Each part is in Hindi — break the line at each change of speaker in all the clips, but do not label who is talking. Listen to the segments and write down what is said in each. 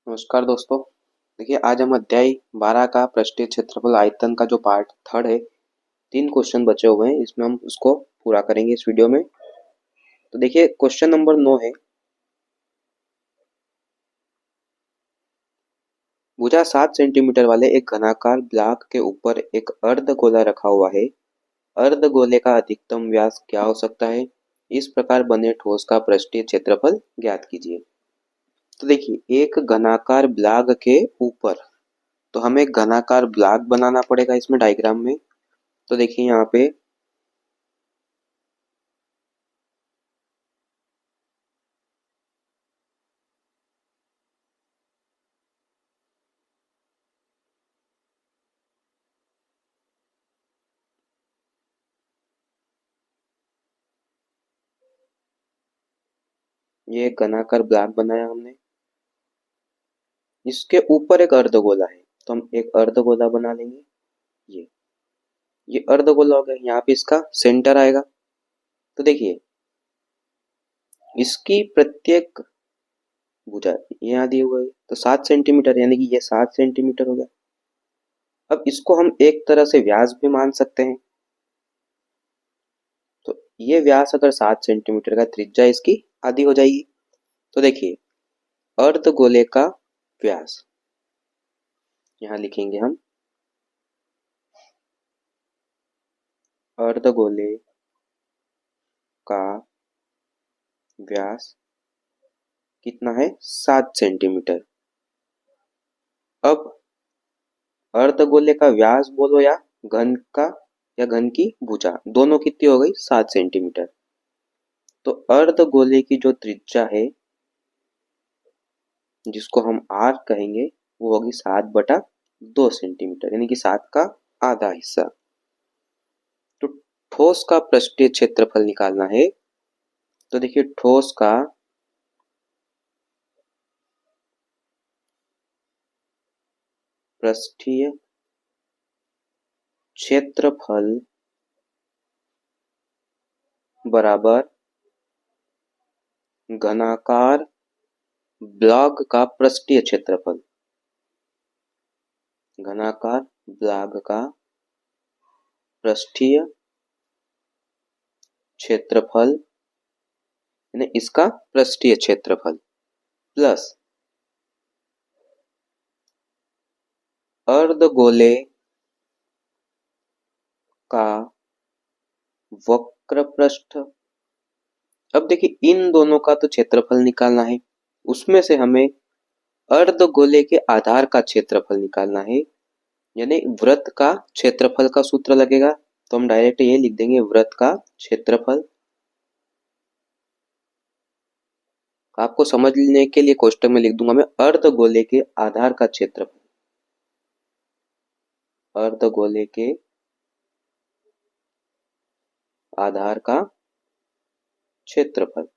नमस्कार दोस्तों। देखिए आज हम अध्याय 12 का पृष्ठीय क्षेत्रफल आयतन का जो पार्ट थर्ड है, 3 क्वेश्चन बचे हुए हैं, इसमें हम उसको पूरा करेंगे इस वीडियो में। तो देखिए क्वेश्चन नंबर 9 है, भुजा 7 सेंटीमीटर वाले एक घनाकार ब्लॉक के ऊपर एक अर्धगोला रखा हुआ है। अर्धगोले का अधिकतम व्यास क्या हो सकता है? इस प्रकार बने ठोस का पृष्ठीय क्षेत्रफल ज्ञात कीजिए। तो देखिए एक घनाकार ब्लॉक के ऊपर, तो हमें एक घनाकार ब्लॉक बनाना पड़ेगा इसमें डायग्राम में। तो देखिए यहाँ पे ये एक घनाकार ब्लॉक बनाया हमने, इसके ऊपर एक अर्धगोला है, तो हम एक अर्धगोला बना लेंगे। ये अर्धगोला हो गया, यहाँ पे इसका सेंटर आएगा। तो देखिए इसकी प्रत्येक भुजा यहाँ दी हुई है, तो 7 सेंटीमीटर, यानी कि ये 7 सेंटीमीटर हो गया। अब इसको हम एक तरह से व्यास भी मान सकते हैं। तो ये व्यास अगर 7 सेंटीमीटर का, त्रिज्या इसकी आधी हो जाएगी। तो देखिए अर्धगोले का व्यास यहाँ लिखेंगे हम, अर्धगोले का व्यास कितना है? 7 सेंटीमीटर। अब अर्धगोले का व्यास बोलो या घन का, या घन की भुजा, दोनों कितनी हो गई? 7 सेंटीमीटर। तो अर्धगोले की जो त्रिज्या है, जिसको हम आर कहेंगे, वो होगी 7/2 सेंटीमीटर, यानी कि 7 का आधा हिस्सा। तो ठोस का पृष्ठीय क्षेत्रफल निकालना है। तो देखिए ठोस का पृष्ठीय क्षेत्रफल बराबर घनाकार ब्लॉक का पृष्ठीय क्षेत्रफल। घनाकार ब्लॉक का पृष्ठीय क्षेत्रफल, यानी इसका पृष्ठीय क्षेत्रफल, प्लस अर्धगोले का वक्र पृष्ठ। अब देखिए इन दोनों का तो क्षेत्रफल निकालना है, उसमें से हमें अर्धगोले के आधार का क्षेत्रफल निकालना है, यानी वृत्त का क्षेत्रफल का सूत्र लगेगा। तो हम डायरेक्ट ये लिख देंगे, वृत्त का क्षेत्रफल। आपको समझने के लिए कोष्टक में लिख दूंगा मैं, अर्धगोले के आधार का क्षेत्रफल, अर्धगोले के आधार का क्षेत्रफल।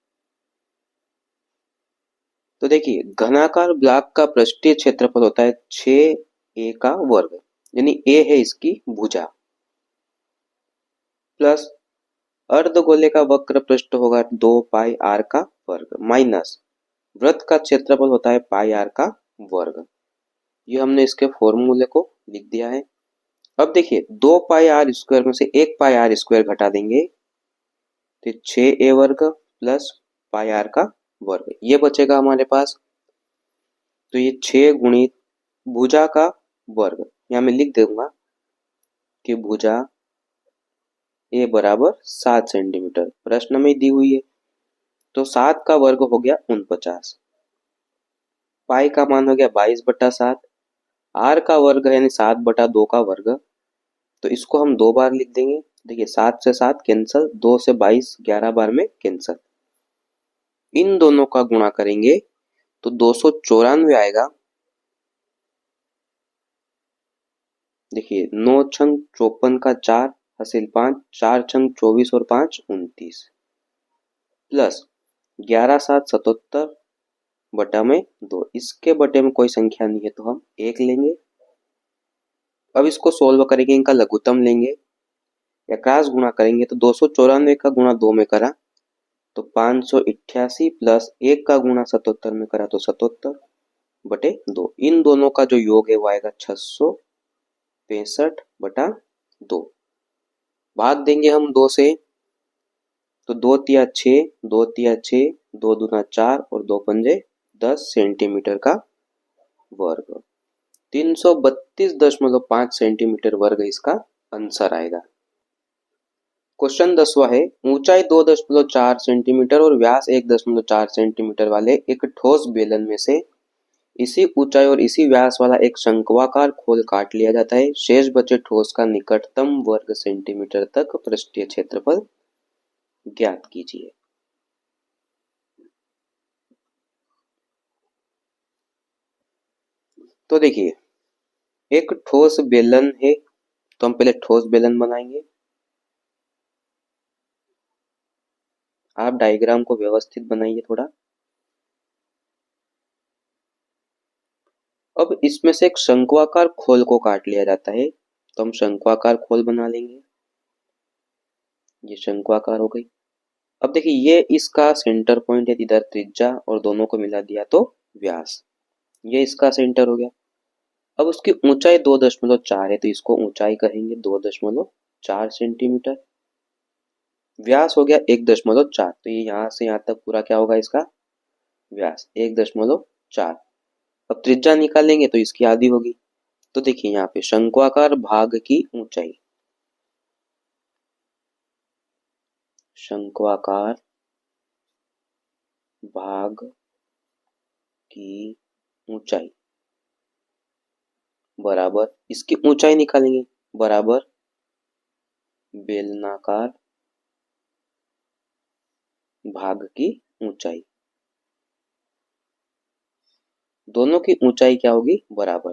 तो देखिए घनाकार ब्लॉक का पृष्ठीय क्षेत्रफल होता है 6a का वर्ग, यानी a है इसकी भुजा, प्लस अर्धगोले का वक्र पृष्ठ होगा 2πr का वर्ग, माइनस वृत्त का क्षेत्रफल होता है πr का वर्ग। ये हमने इसके फॉर्मूले को लिख दिया है। अब देखिए 2πr² में से 1πr² घटा देंगे, तो 6a वर्ग प्लस πr का वर्ग, ये बचेगा हमारे पास। तो ये 6 गुणित भुजा का वर्ग, यहाँ मैं लिख दूंगा कि भुजा ए बराबर 7 सेंटीमीटर, प्रश्न में दी हुई है। तो 7 का वर्ग हो गया 49, पाई का मान हो गया 22/7, आर का वर्ग है यानी 7/2 का वर्ग, तो इसको हम 2 बार लिख देंगे। देखिए 7 से 7 कैंसल, 2 से 22 11 बार में कैंसल, इन दोनों का गुणा करेंगे तो 294 आएगा। देखिए 9 छंग 54 का 4 हासिल 5, 4 छंग 24 और 5 29, प्लस 11 7 77 बटा में 2, इसके बटे में कोई संख्या नहीं है तो हम 1 लेंगे। अब इसको सोल्व करेंगे, इनका लघुत्तम लेंगे या क्रॉस गुणा करेंगे, तो 294 का गुणा 2 में करा तो 588, प्लस 1 का गुणा 77 में करा तो 77, बटे 2। इन दोनों का जो योग है वो आएगा 665/2। भाग देंगे हम 2 से, तो 2 तिया 6, 2 तिया 6, 2 दूना 4 और 2 पंजे 10 सेंटीमीटर का वर्ग। 332.5 सेंटीमीटर वर्ग इसका आंसर आएगा। क्वेश्चन 10वां है, ऊंचाई 2.4 सेंटीमीटर और व्यास 1.4 सेंटीमीटर वाले एक ठोस बेलन में से इसी ऊंचाई और इसी व्यास वाला एक शंक्वाकार खोल काट लिया जाता है। शेष बचे ठोस का निकटतम वर्ग सेंटीमीटर तक पृष्ठीय क्षेत्रफल ज्ञात कीजिए। तो देखिए, एक ठोस बेलन है, तो हम पहले ठोस बेलन बनाएंगे। आप डायग्राम को व्यवस्थित बनाइए थोड़ा। अब इसमें से एक शंक्वाकार खोल को काट लिया जाता है, तो हम शंक्वाकार खोल बना लेंगे। ये शंक्वाकार हो गई। अब देखिए, ये इसका सेंटर पॉइंट है, इधर त्रिज्या और दोनों को मिला दिया तो व्यास। ये इसका सेंटर हो गया। अब उसकी ऊंचाई 2.4 है, तो इसको ऊंचाई कहेंगे 2.4 सेंटीमीटर। व्यास हो गया 1.4, तो ये यहाँ से यहाँ तक पूरा क्या होगा इसका व्यास 1.4। अब त्रिज्या निकालेंगे तो इसकी आधी होगी। तो देखिए यहाँ पे शंक्वाकार भाग की ऊंचाई, शंक्वाकार भाग की ऊंचाई बराबर, इसकी ऊंचाई निकालेंगे बराबर बेलनाकार भाग की ऊंचाई। दोनों की ऊंचाई क्या होगी बराबर,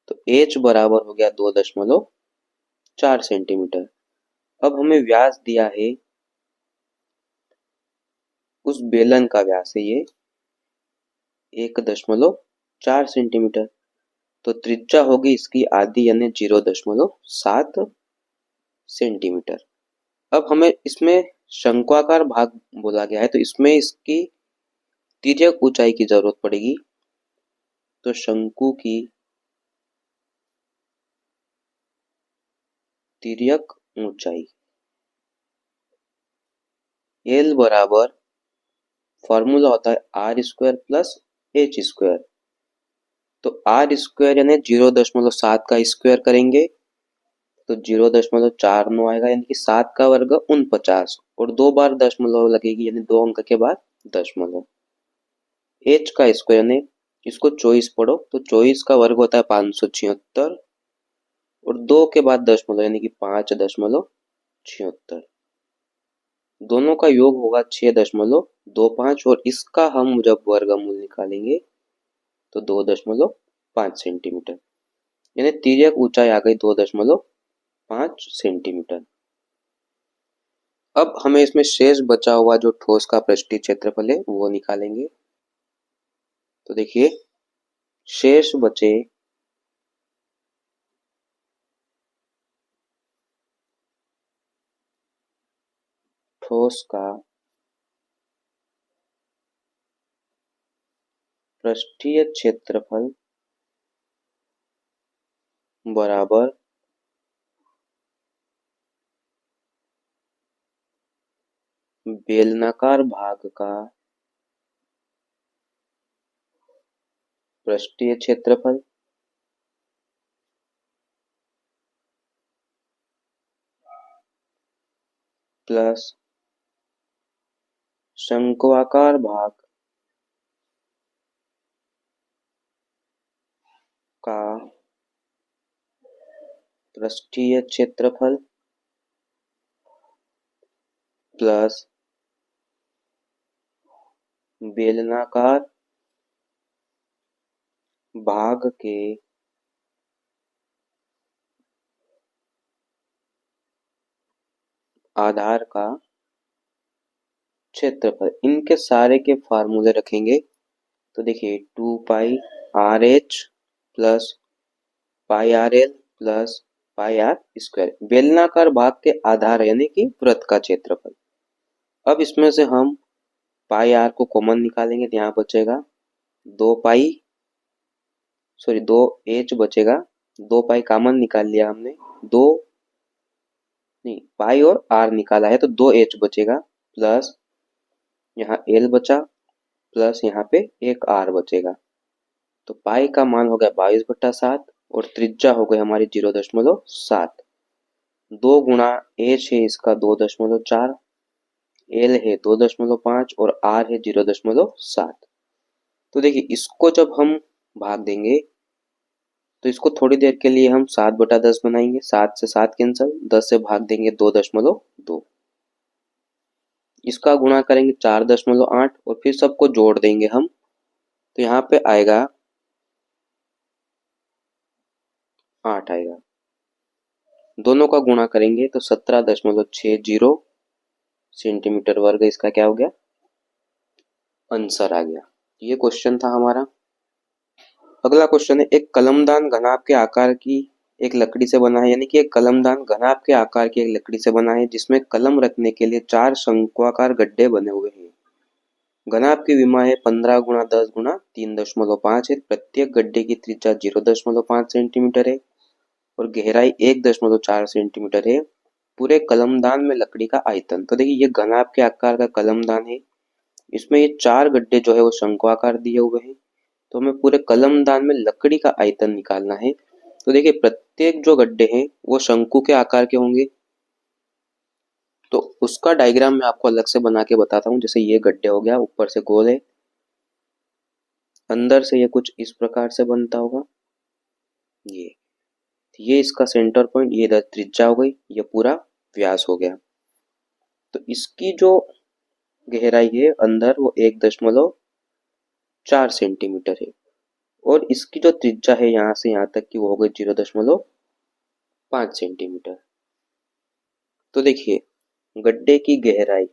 तो h बराबर हो गया 2.4 सेंटीमीटर। अब हमें व्यास दिया है, उस बेलन का व्यास है ये 1.4 सेंटीमीटर, तो त्रिज्या होगी इसकी आधी यानी 0.7 सेंटीमीटर। अब हमें इसमें शंक्वाकार भाग बोला गया है, तो इसमें इसकी तिर्यक ऊंचाई की जरूरत पड़ेगी। तो शंकु की तिर्यक ऊंचाई L बराबर फॉर्मूला होता है r² प्लस h²। तो r² यानी 0.7 का स्क्वायर करेंगे तो 0.49 आएगा, यानी कि 7 का वर्ग 49, और 2 बार दशमलव लगेगी यानी 2 अंक के बाद दशमलव। h का स्क्वायर यानी इसको 24 पढ़ो, तो 24 का वर्ग होता है 576, और 2 के बाद दशमलव यानी कि 5.76। दोनों का योग होगा 6.25, और इसका हम जब वर्गमूल निकालेंगे तो 2.5 सेंटीमीटर, यानी तिर्यक ऊंचाई आ गई 2.5 सेंटीमीटर। अब हमें इसमें शेष बचा हुआ जो ठोस का पृष्ठीय क्षेत्रफल है वो निकालेंगे। तो देखिए, शेष बचे ठोस का पृष्ठीय क्षेत्रफल बराबर बेलनाकार भाग का पृष्ठीय क्षेत्रफल प्लस शंक्वाकार भाग का पृष्ठीय क्षेत्रफल प्लस बेलनाकार भाग के आधार का क्षेत्रफल। इनके सारे के फार्मूले रखेंगे, तो देखिए 2 pi R H plus pi R L plus pi R square बेलनाकार भाग के आधार यानी कि वृत्त का क्षेत्रफल। अब इसमें से हम पाई आर को कॉमन निकालेंगे, तो यहाँ बचेगा 2 पाई सॉरी 2h बचेगा, 2 पाई कॉमन निकाल लिया हमने, 2 नहीं पाई और r निकाला है तो 2h बचेगा, प्लस यहाँ l बचा, प्लस यहाँ पे एक r बचेगा। तो पाई का मान हो गया 22/7 और त्रिज्या हो गई हमारी 0.7। 2 गुणा h है इसका 2.4, l है 2.5 और r है 0.7। तो देखिए इसको जब हम भाग देंगे तो इसको थोड़ी देर के लिए हम 7/10 बनाएंगे, 7 से 7 कैंसल, 10 से भाग देंगे 2.2, इसका गुणा करेंगे 4.8 और फिर सबको जोड़ देंगे हम, तो यहाँ पे आएगा 8 आएगा। दोनों का गुणा करेंगे तो 17.60 सेंटीमीटर वर्ग इसका क्या हो गया, आंसर आ गया। ये क्वेश्चन था हमारा। अगला क्वेश्चन है, एक कलमदान घनाभ के आकार की एक लकड़ी से बना है, यानी कि एक कलमदान घनाभ के आकार की एक लकड़ी से बना है जिसमें कलम रखने के लिए 4 शंक्वाकार गड्ढे बने हुए हैं। घनाभ की विमा है 15 गुणा 10 गुणा 3.5 है, प्रत्येक गड्ढे की त्रिज्या 0.5 सेंटीमीटर है और गहराई 1.4 सेंटीमीटर है। पूरे कलमदान में लकड़ी का आयतन। तो देखिए ये घनाभ के आकार का कलमदान है, इसमें ये 4 गड्ढे जो है वो शंक्वाकार दिए हुए हैं, तो हमें पूरे कलमदान में लकड़ी का आयतन निकालना है। तो देखिए प्रत्येक जो गड्ढे हैं वो शंकु के आकार के होंगे, तो उसका डायग्राम मैं आपको अलग से बना के बताता हूँ। जैसे ये गड्ढे हो गया, ऊपर से गोल है, अंदर से ये कुछ इस प्रकार से बनता होगा, ये इसका सेंटर पॉइंट, ये त्रिज्या हो गई, ये पूरा व्यास हो गया। तो इसकी जो गहराई है अंदर वो 1.4 सेंटीमीटर है और इसकी जो त्रिज्या है यहाँ से यहाँ तक की वो हो गई 0.5 सेंटीमीटर। तो देखिए गड्ढे की गहराई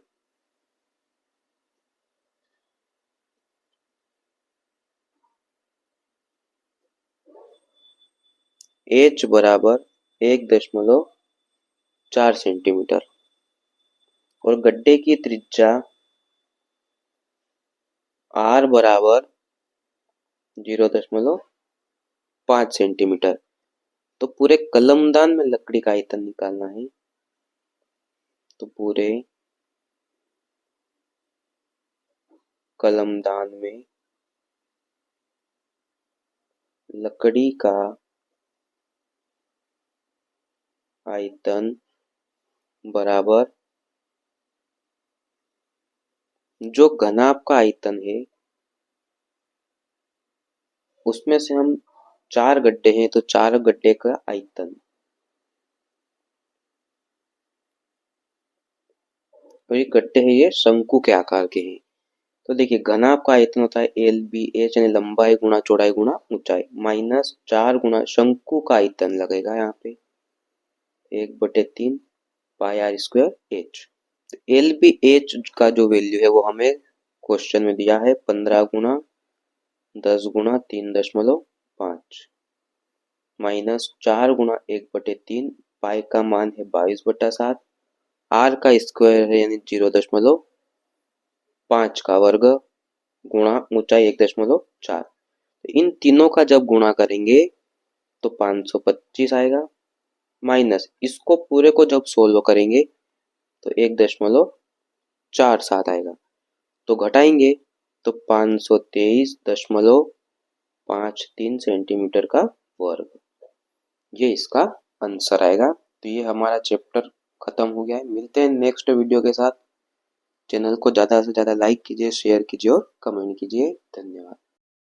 h बराबर 1.4 सेंटीमीटर और गड्ढे की त्रिज्या r बराबर 0.5 सेंटीमीटर। तो पूरे कलमदान में लकड़ी का आयतन निकालना है, तो पूरे कलमदान में लकड़ी का आयतन बराबर जो घनाभ का आयतन है उसमें से हम 4 गड्ढे हैं तो 4 गड्ढे का आयतन, और ये गड्ढे हैं ये शंकु के आकार के हैं। तो देखिए घनाभ का आयतन होता है एल बी एच, यानी लंबाई गुणा चौड़ाई गुणा ऊंचाई, माइनस 4 गुणा शंकु का आयतन लगेगा यहाँ पे 1/3 pi R square H. L B H का जो वैल्यू है वो हमें क्वेश्चन में दिया है 15 गुणा 10 गुणा 3.5 माइनस 4 गुणा 1/3, पाई का मान है 22/7, आर का स्क्वायर है यानी 0.5 का वर्ग गुणा ऊंचाई 1.4। इन तीनों का जब गुणा करेंगे तो 525 आएगा, माइनस इसको पूरे को जब सोल्व करेंगे तो 1.47 आएगा, तो घटाएंगे तो 523.53 सेंटीमीटर का वर्ग, ये इसका आंसर आएगा। तो ये हमारा चैप्टर खत्म हो गया है। मिलते हैं नेक्स्ट वीडियो के साथ। चैनल को ज़्यादा से ज़्यादा लाइक कीजिए, शेयर कीजिए और कमेंट कीजिए। धन्यवाद।